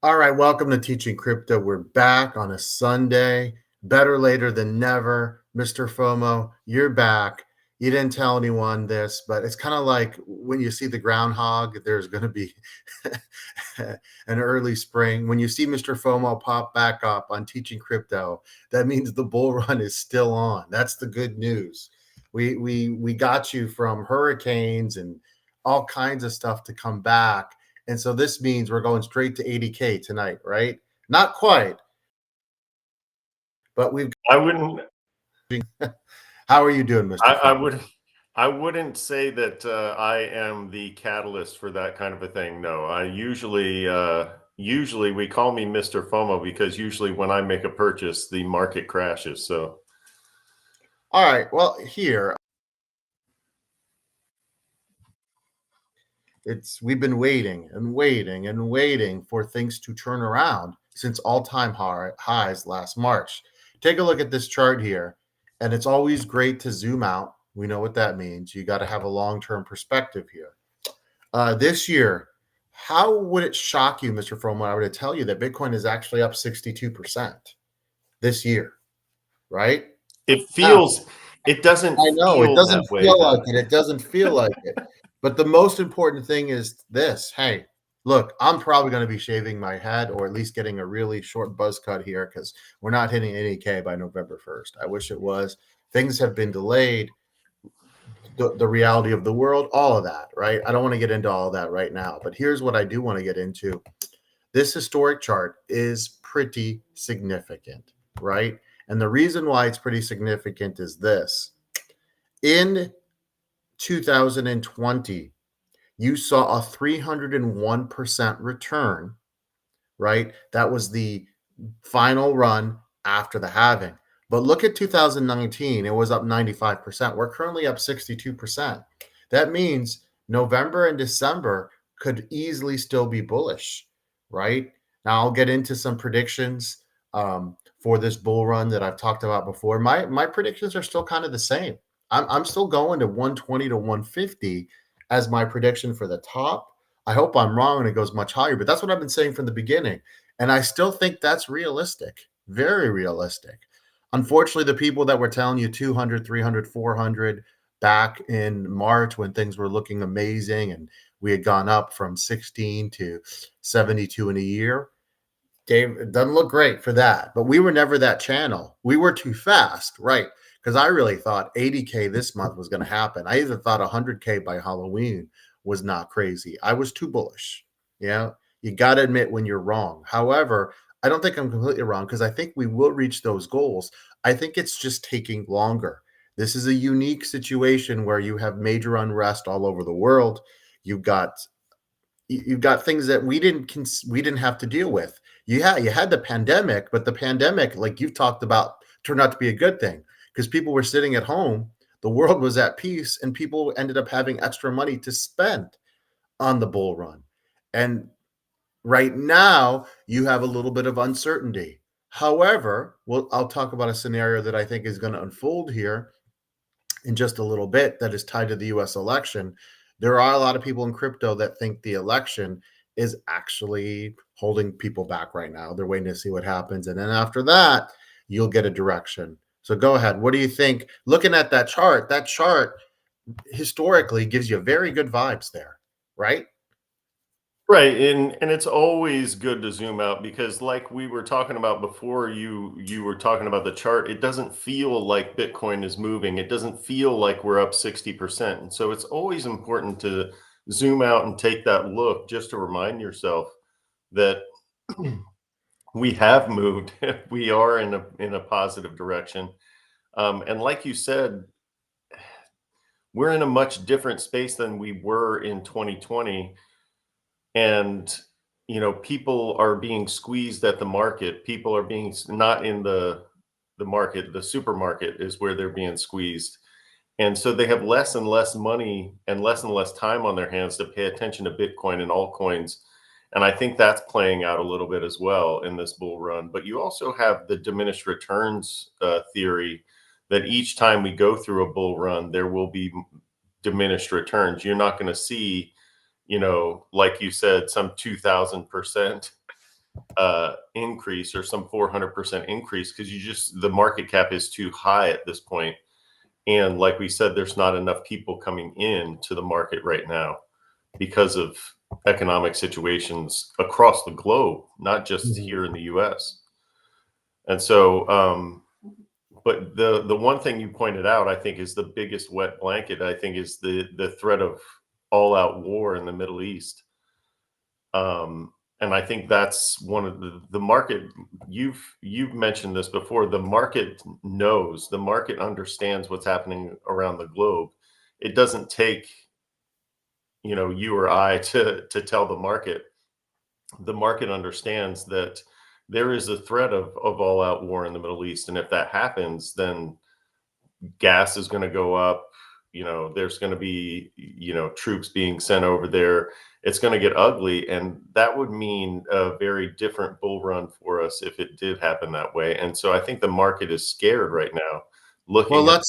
All right, welcome to Teaching Crypto. We're back on a Sunday. Better later than never. Mr. FOMO, you're back. You didn't tell anyone this, but it's kind of like when you see the groundhog, there's going to be an early spring. When you see Mr. FOMO pop back up on Teaching Crypto, that means the bull run is still on. That's the good news. We got you from hurricanes and all kinds of stuff to come back, and so this means we're going straight to 80K tonight, right? Not quite, but we've. I wouldn't. How are you doing, Mr. I Fung? would. I wouldn't say that I am the catalyst for that kind of a thing. No, I usually we call me Mr. FOMO because usually when I make a purchase, the market crashes. So All right. Well, here we've been waiting and waiting and waiting for things to turn around since all-time highs last March. Take a look at this chart here, and it's always great to zoom out. We know what that means. You got to have a long-term perspective here. This year, how would it shock you, Mr. Fromo, I were to tell you that Bitcoin is actually up 62% this year, right? it Now, feels. It doesn't I know it feel that doesn't way feel like though. it. It doesn't feel like it. But the most important thing is this. Hey, look, I'm probably going to be shaving my head or at least getting a really short buzz cut here because we're not hitting 80K by November 1st. I wish it was. Things have been delayed. The reality of the world, all of that, right? I don't want to get into all of that right now. But here's what I do want to get into. This historic chart is pretty significant, right? And the reason why it's pretty significant is this. In 2020, you saw a 301% return, right? That was the final run after the halving. But look at 2019, it was up 95%. We're currently up 62%. That means November and December could easily still be bullish, right? Now I'll get into some predictions for this bull run that I've talked about before. My predictions are still kind of the same. I'm still going to 120 to 150 as my prediction for the top. I hope I'm wrong and it goes much higher, but that's what I've been saying from the beginning. And I still think that's realistic, very realistic. Unfortunately, the people that were telling you 200, 300, 400 back in March when things were looking amazing and we had gone up from 16 to 72 in a year, Dave, it doesn't look great for that. But we were never that channel. We were too fast, right? Because I really thought 80K this month was going to happen. I even thought 100K by Halloween was not crazy. I was too bullish. Yeah, you got to admit when you're wrong. However, I don't think I'm completely wrong because I think we will reach those goals. I think it's just taking longer. This is a unique situation where you have major unrest all over the world. You've got you've got things that we didn't have to deal with. You had the pandemic, but the pandemic, like you've talked about, turned out to be a good thing because people were sitting at home, the world was at peace, and people ended up having extra money to spend on the bull run. And right now, you have a little bit of uncertainty. However, I'll talk about a scenario that I think is going to unfold here in just a little bit that is tied to the US election. There are a lot of people in crypto that think the election is actually holding people back right now. They're waiting to see what happens. And then after that, you'll get a direction. So go ahead. What do you think? Looking at that chart historically gives you very good vibes there, right? Right, and it's always good to zoom out because like we were talking about before you were talking about the chart, it doesn't feel like Bitcoin is moving. It doesn't feel like we're up 60%. And so it's always important to zoom out and take that look just to remind yourself that we have moved. We are in a positive direction. And like you said, we're in a much different space than we were in 2020, and people are being squeezed at the market. People are being not in the market. The supermarket is where they're being squeezed, and so they have less and less money and less time on their hands to pay attention to Bitcoin and altcoins. And I think that's playing out a little bit as well in this bull run. But you also have the diminished returns theory that each time we go through a bull run, there will be diminished returns. You're not going to see, like you said, some 2000% increase or some 400% increase, because the market cap is too high at this point. And like we said, there's not enough people coming in to the market right now because of economic situations across the globe, not just here in the US. And so, but the one thing you pointed out, I think, is the biggest wet blanket, I think, is the threat of all out war in the Middle East. And I think that's one of the market. You've mentioned this before. The market knows, the market understands what's happening around the globe. It doesn't take, you or I to tell the market. The market understands that there is a threat of all out war in the Middle East. And if that happens, then gas is going to go up. There's going to be, troops being sent over there. It's going to get ugly. And that would mean a very different bull run for us if it did happen that way. And so I think the market is scared right now Well, looking at.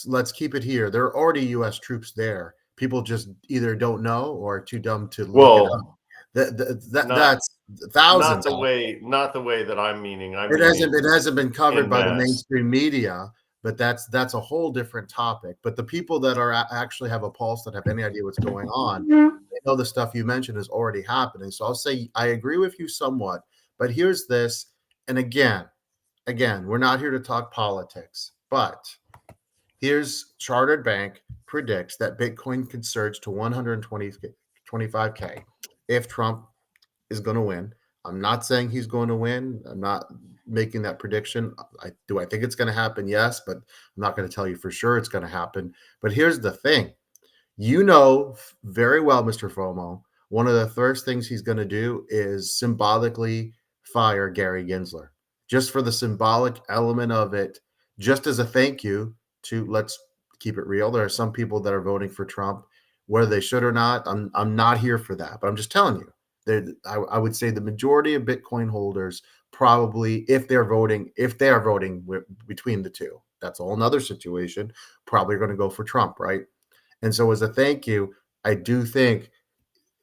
let's keep it here. There are already U.S. troops there. People just either don't know or are too dumb to look it up. Well, not That's thousands out there. not the way that I'm meaning. I'm It meaning hasn't been covered en by the masse. mainstream media, but that's a whole different topic. But the people that are actually have a pulse, that have any idea what's going on, they know the stuff you mentioned is already happening. So I'll say I agree with you somewhat. But here's this, and again, we're not here to talk politics, but here's Chartered Bank predicts that Bitcoin could surge to 125K if Trump is going to win. I'm not saying he's going to win. I'm not making that prediction. I think it's going to happen? Yes, but I'm not going to tell you for sure it's going to happen. But here's the thing. You know very well, Mr. FOMO, one of the first things he's going to do is symbolically fire Gary Gensler, just for the symbolic element of it, just as a thank you to, let's keep it real. There are some people that are voting for Trump, whether they should or not. I'm not here for that, but I'm just telling you. I would say the majority of Bitcoin holders probably, if they are voting between the two, that's a whole nother situation, probably going to go for Trump, right? And so, as a thank you, I do think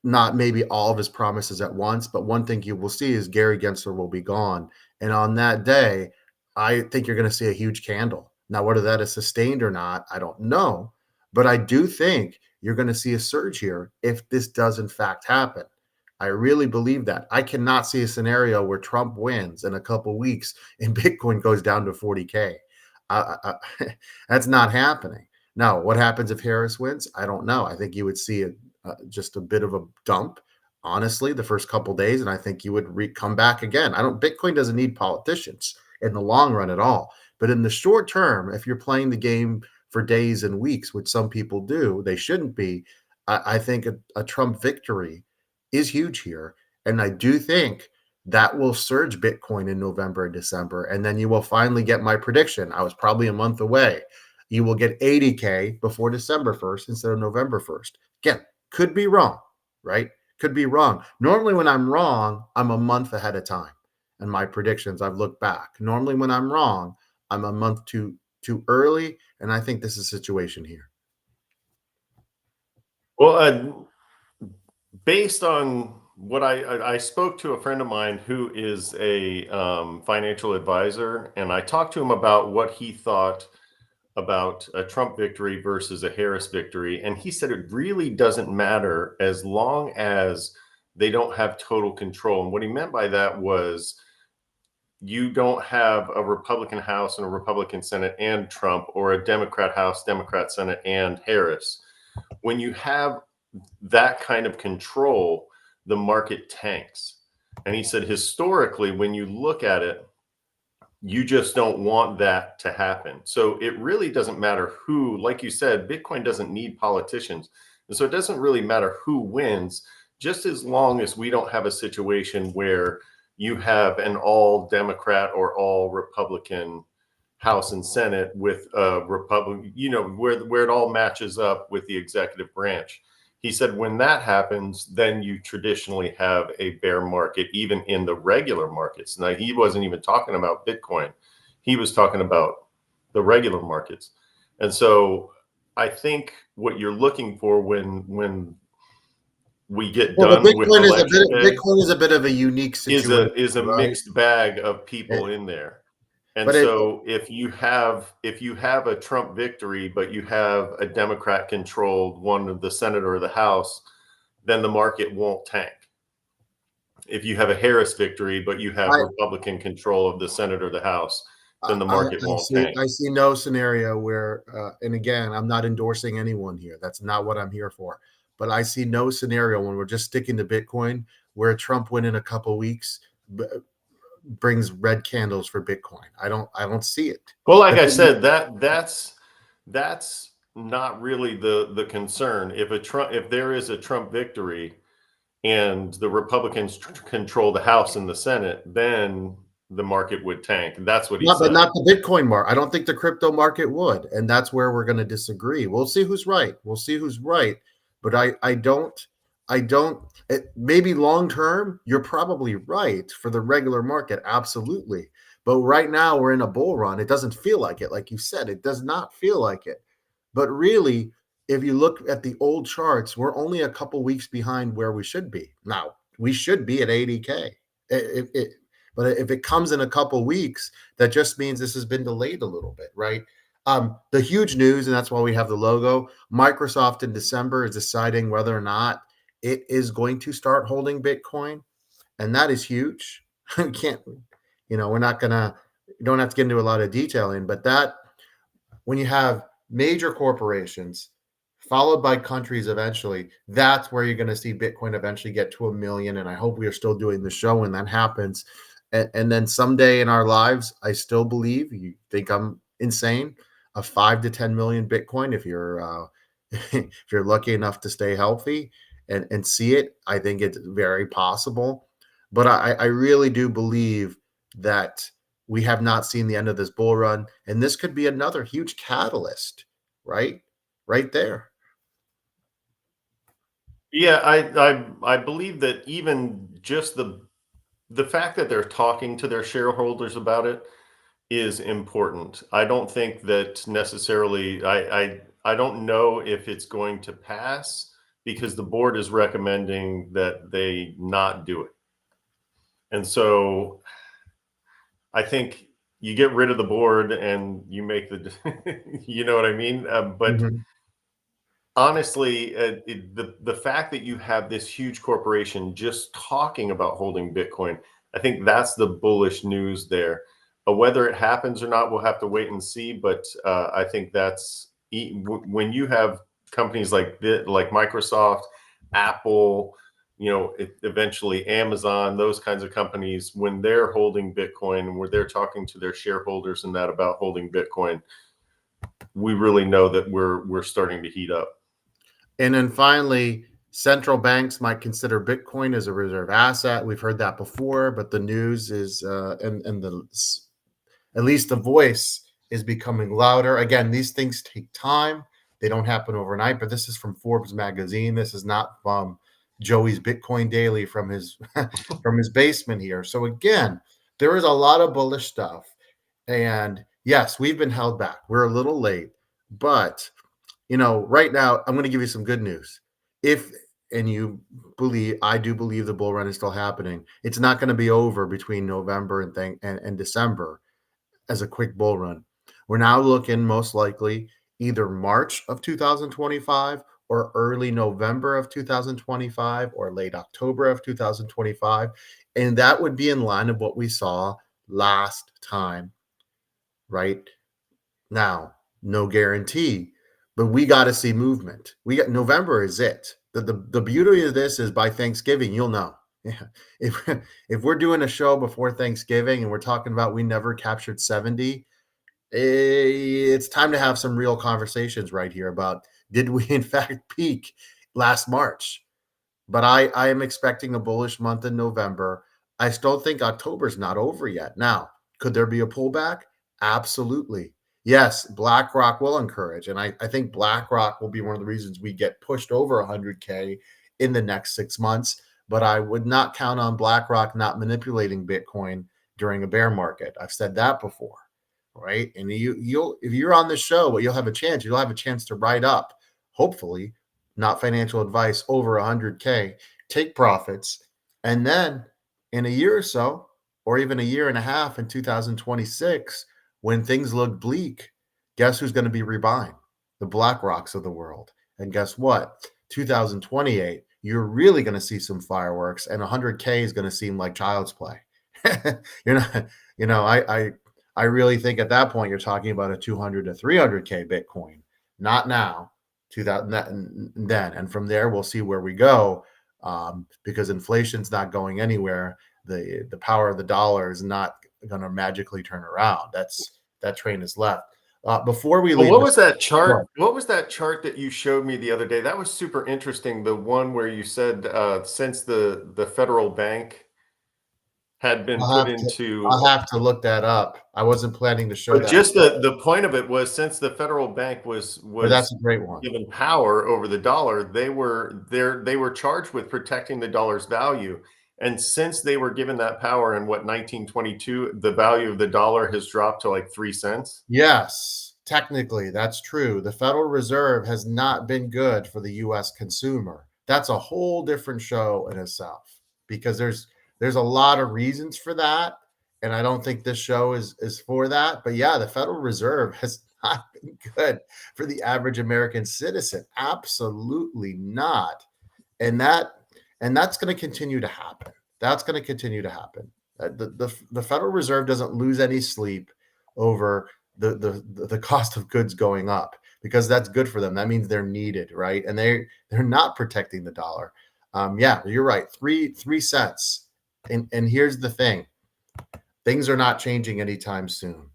not maybe all of his promises at once, but one thing you will see is Gary Gensler will be gone. And on that day, I think you're going to see a huge candle. Now, whether that is sustained or not, I don't know. But I do think you're going to see a surge here if this does, in fact, happen. I really believe that. I cannot see a scenario where Trump wins in a couple weeks and Bitcoin goes down to 40K. That's not happening. Now, what happens if Harris wins? I don't know. I think you would see just a bit of a dump, honestly, the first couple days, and I think you would come back again. Bitcoin doesn't need politicians in the long run at all. But in the short term, if you're playing the game for days and weeks, which some people do, they shouldn't be. I think a Trump victory is huge here. And I do think that will surge Bitcoin in November and December. And then you will finally get my prediction. I was probably a month away. You will get 80K before December 1st instead of November 1st. Again, could be wrong, right? Could be wrong. Normally, when I'm wrong, I'm a month ahead of time. And my predictions, I've looked back. Normally, when I'm wrong, I'm a month too early. And I think this is a situation here. Well, based on what I spoke to a friend of mine who is a financial advisor, and I talked to him about what he thought about a Trump victory versus a Harris victory. And he said it really doesn't matter as long as they don't have total control. And what he meant by that was you don't have a Republican House and a Republican Senate and Trump, or a Democrat House, Democrat Senate and Harris. When you have that kind of control, the market tanks. And he said, historically, when you look at it, you just don't want that to happen. So it really doesn't matter who, like you said, Bitcoin doesn't need politicians. And so it doesn't really matter who wins, just as long as we don't have a situation where you have an all Democrat or all Republican House and Senate with a Republican, where it all matches up with the executive branch. He said when that happens, then you traditionally have a bear market, even in the regular markets. Now, he wasn't even talking about Bitcoin. He was talking about the regular markets. And so I think what you're looking for when we get Well, the done with election day Bitcoin is a bit of a unique situation, is a right? mixed bag of It, people in there. And but it, so if you have a Trump victory, but you have a Democrat controlled one of the Senate or the House, then the market won't tank. If you have a Harris victory, but you have I, Republican control of the Senate or the House, then the I market won't tank. I see no scenario where, and again, I'm not endorsing anyone here. That's not what I'm here for. But I see no scenario when we're just sticking to Bitcoin where Trump win in a couple weeks brings red candles for Bitcoin. I don't see it. Well, like The I thing, said, that's not really the concern. If there is a Trump victory and the Republicans control the House and the Senate, then the market would tank. That's what he not, but said. not the Bitcoin market. I don't think the crypto market would, and that's where we're going to disagree. We'll see who's right. We'll see who's right. But I don't. Maybe long term, you're probably right for the regular market, absolutely. But right now, we're in a bull run. It doesn't feel like it, like you said. It does not feel like it. But really, if you look at the old charts, we're only a couple weeks behind where we should be. Now, we should be at 80K. But if it comes in a couple weeks, that just means this has been delayed a little bit, right? The huge news, and that's why we have the logo, Microsoft in December is deciding whether or not it is going to start holding Bitcoin. And that is huge. We can't, we're not going to, don't have to get into a lot of detailing, but that when you have major corporations followed by countries eventually, that's where you're going to see Bitcoin eventually get to 1 million. And I hope we are still doing the show when that happens. And then someday in our lives, I still believe, you think I'm insane, a 5 to 10 million Bitcoin if you're if you're lucky enough to stay healthy and see it. I think it's very possible. But I really do believe that we have not seen the end of this bull run, and this could be another huge catalyst, right? Right there. Yeah, I believe that even just the fact that they're talking to their shareholders about it is important. I don't think that necessarily I don't know if it's going to pass because the board is recommending that they not do it. And so I think you get rid of the board and you make the you know what I mean? But Mhm. honestly, the fact that you have this huge corporation just talking about holding Bitcoin, I think that's the bullish news there. Whether it happens or not, we'll have to wait and see. But I think when you have companies like Microsoft, Apple, eventually Amazon, those kinds of companies, when they're holding Bitcoin, where they're talking to their shareholders and that about holding Bitcoin, we really know that we're starting to heat up. And then finally, central banks might consider Bitcoin as a reserve asset. We've heard that before, but the news is, and the at least the voice is becoming louder. Again, these things take time; they don't happen overnight. But this is from Forbes magazine. This is not from Joey's Bitcoin Daily from his from his basement here. So again, there is a lot of bullish stuff, and yes, we've been held back. We're a little late, but right now, I'm going to give you some good news. If and you believe, I do believe the bull run is still happening. It's not going to be over between November and December as a quick bull run. We're now looking most likely either March of 2025 or early November of 2025 or late October of 2025. And that would be in line of what we saw last time, right? Now, no guarantee, but we got to see movement. We got November is it. The beauty of this is by Thanksgiving, you'll know. Yeah. If we're doing a show before Thanksgiving and we're talking about we never captured 70, it's time to have some real conversations right here about did we in fact peak last March? But I am expecting a bullish month in November. I still think October's not over yet. Now, could there be a pullback? Absolutely. Yes, BlackRock will encourage. And I think BlackRock will be one of the reasons we get pushed over 100K in the next 6 months. But I would not count on BlackRock not manipulating Bitcoin during a bear market. I've said that before, right? And you'll if you're on the show, you'll have a chance. You'll have a chance to write up, hopefully, not financial advice, over 100K, take profits. And then in a year or so, or even a year and a half in 2026, when things look bleak, guess who's going to be rebuying? The BlackRocks of the world. And guess what? 2028, you're really going to see some fireworks, and 100K is going to seem like child's play. You're not, I really think at that point you're talking about a 200 to 300K Bitcoin, not now, 2000 then, and from there we'll see where we go, because inflation's not going anywhere. The power of the dollar is not going to magically turn around. That train is left. Before we leave, what was that chart? What was that chart that you showed me the other day? That was super interesting. The one where you said since the federal bank had been put into, I'll have to look that up. I wasn't planning to show but that, just the point of it was, since the federal bank was but that's a great one. given power over the dollar, they were charged with protecting the dollar's value. And since they were given that power in 1922, the value of the dollar has dropped to like 3 cents. Yes, technically, that's true. The Federal Reserve has not been good for the US consumer. That's a whole different show in itself, because there's a lot of reasons for that, and I don't think this show is for that. But yeah, the Federal Reserve has not been good for the average American citizen. Absolutely not. And that's going to continue to happen. That's going to continue to happen. The Federal Reserve doesn't lose any sleep over the cost of goods going up, because that's good for them. That means they're needed, right? And they're not protecting the dollar. Yeah, you're right. Three cents. And here's the thing: things are not changing anytime soon.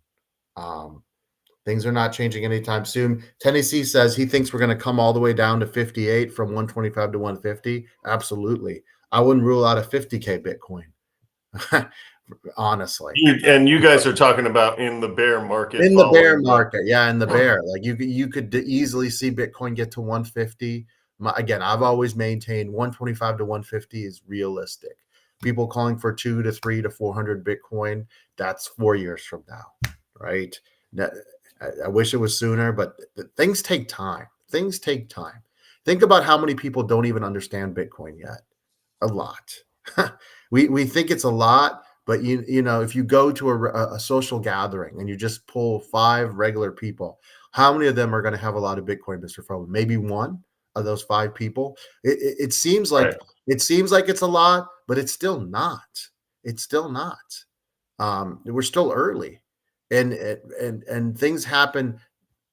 Things are not changing anytime soon. Tennessee says he thinks we're going to come all the way down to 58 from 125 to 150. Absolutely. I wouldn't rule out a 50K Bitcoin. Honestly. And you guys are talking about in the bear market. In the bear market. Yeah, in the bear. Like you could easily see Bitcoin get to 150. Again, I've always maintained 125 to 150 is realistic. People calling for 2 to 3 to 400 Bitcoin, that's 4 years from now, right? I wish it was sooner, but things take time. Things take time. Think about how many people don't even understand Bitcoin yet. A lot. we think it's a lot, but you know, if you go to a social gathering and you just pull 5 regular people, how many of them are going to have a lot of Bitcoin, Mr. FOMO? Maybe one of those 5 people. It seems like Right. it's a lot, but it's still not. It's still not. We're still early, and things happen.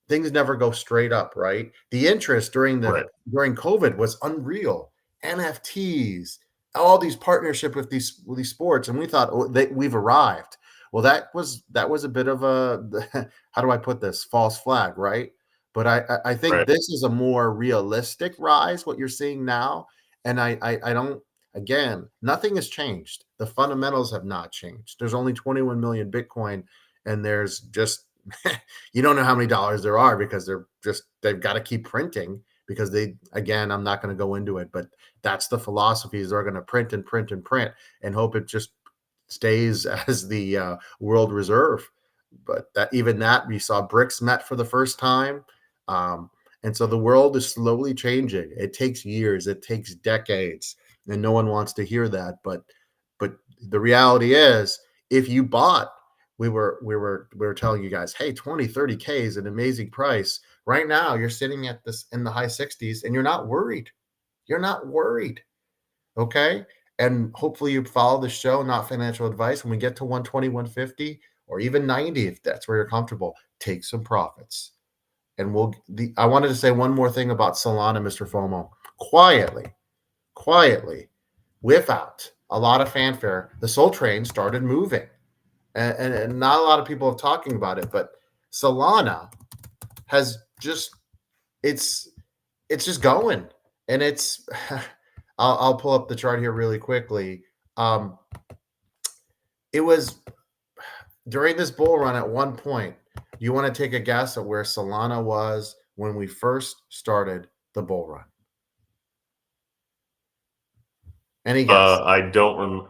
Things never go straight up, right? The interest during Right. COVID was unreal. NFTs, all these partnership with these sports, and we thought, oh, we've arrived. Well, that was a bit of a how do I put this, false flag, right? But I think Right. this is a more realistic rise, what you're seeing now, and I don't. Again, nothing has changed. The fundamentals have not changed. There's only 21 million Bitcoin, and there's just you don't know how many dollars there are, because they've got to keep printing, because again, I'm not going to go into it, but that's the philosophy, is they're going to print and print and print and hope it just stays as the world reserve. But even that, we saw BRICS met for the first time. And so the world is slowly changing. It takes years, it takes decades, and no one wants to hear that. But the reality is, if you bought, we were telling you guys, hey, 20, 30K is an amazing price. Right now, you're sitting at this in the high 60s, and you're not worried. You're not worried. Okay. And hopefully you follow the show, not financial advice. When we get to 120, 150, or even 90, if that's where you're comfortable, take some profits. And I wanted to say one more thing about Solana, Mr. FOMO. Quietly, without a lot of fanfare, the Soul Train started moving. And not a lot of people are talking about it, but Solana has just it's just going, and it's I'll pull up the chart here really quickly. It was during this bull run at one point. Do you want to take a guess at where Solana was when we first started the bull run? Any guess? I don't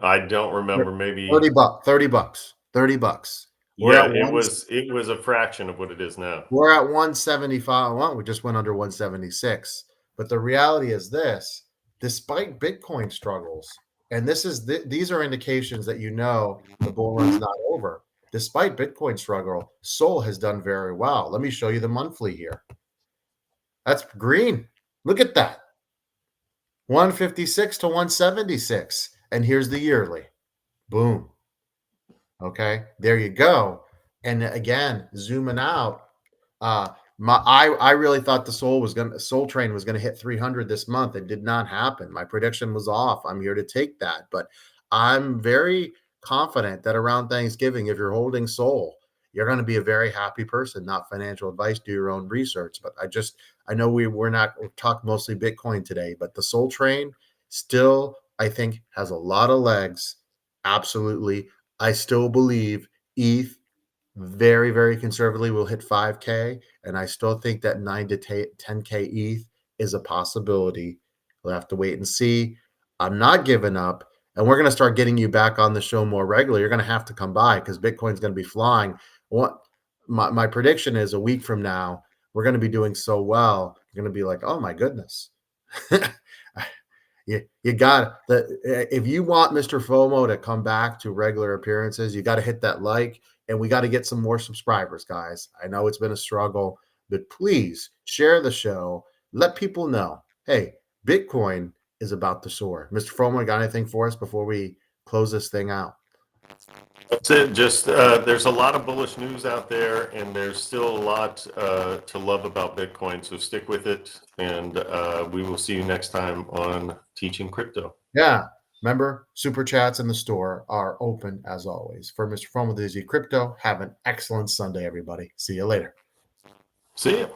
remember. Maybe 30 bucks. 30 bucks. 30 bucks. Yeah, it was a fraction of what it is now. We're at 175. Well, we just went under 176. But the reality is this: despite Bitcoin struggles, and these are indications that the bull run's not over. Despite Bitcoin struggle, Sol has done very well. Let me show you the monthly here. That's green. Look at that. 156 to 176. And here's the yearly. Boom. Okay, there you go. And again, zooming out, I really thought the Soul Train was gonna hit 300 this month. It did not happen. My prediction was off. I'm here to take that, but I'm very confident that around Thanksgiving, if you're holding Soul, you're going to be a very happy person. Not financial advice. Do your own research. But I know we're talking mostly Bitcoin today, but the Soul Train still, I think, has a lot of legs. Absolutely. I still believe ETH very, very conservatively will hit 5K. And I still think that 9 to 10K ETH is a possibility. We'll have to wait and see. I'm not giving up. And we're going to start getting you back on the show more regularly. You're going to have to come by because Bitcoin's going to be flying. My prediction is a week from now, we're going to be doing so well. You're going to be like, oh my goodness. You got if you want Mr. FOMO to come back to regular appearances, you got to hit that like, and we got to get some more subscribers, guys. I know it's been a struggle, but please share the show. Let people know, hey, Bitcoin is about to soar. Mr. FOMO, got anything for us before we close this thing out? That's it. Just there's a lot of bullish news out there, and there's still a lot to love about Bitcoin. So stick with it, and we will see you next time on Teaching Crypto. Yeah. Remember, super chats in the store are open as always. For Mr. FOMO with AZCrypto, have an excellent Sunday, everybody. See you later. See ya.